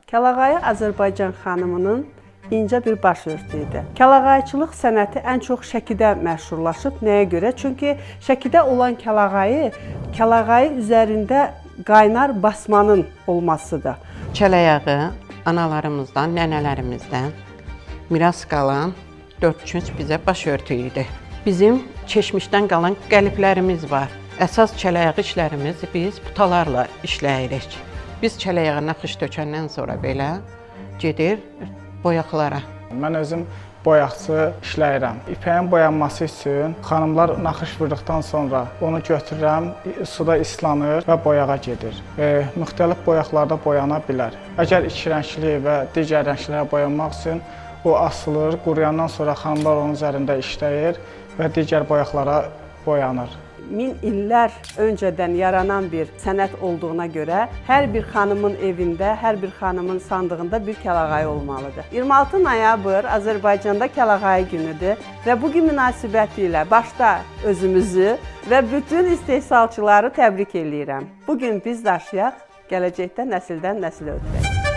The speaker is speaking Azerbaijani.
Kəlağayı Azərbaycan xanımının incə bir başörtüydü. Kəlağayçılıq sənəti ən çox Şəkidə məşhurlaşıb. Nəyə görə? Çünki Şəkidə olan kəlağayı üzərində qaynar basmanın olmasıdır. Kələyağı analarımızdan, nənələrimizdən miras qalan 4 bizə başörtü idi. Bizim keçmişdən qalan qəliblərimiz var. Əsas kələyağı işlərimiz biz butalarla işləyirik. Biz kələyağı naxış tökəndən sonra belə gedir boyaqlara. Mən özüm boyaqçı işləyirəm. İpəyin boyanması üçün xanımlar naxış vurduqdan sonra onu götürürəm, suda islanır və boyağa gedir. Müxtəlif boyaqlarda boyana bilər. Əgər iki rəngli və digər rənglərə boyanmaq üçün o asılır, quruyandan sonra xanımlar onun üzərində işləyir və digər boyaqlara boyanır. 1000 illər öncədən yaranan bir sənət olduğuna görə hər bir xanımın evində, hər bir xanımın sandığında bir kəlağayı olmalıdır. 26 noyabr Azərbaycanda Kəlağayı günüdür və bu gün münasibəti ilə başda özümüzü və bütün istehsalçıları təbrik eləyirəm. Bu gün biz daşıyaq, gələcəkdə nəsildən nəsilə ötürək.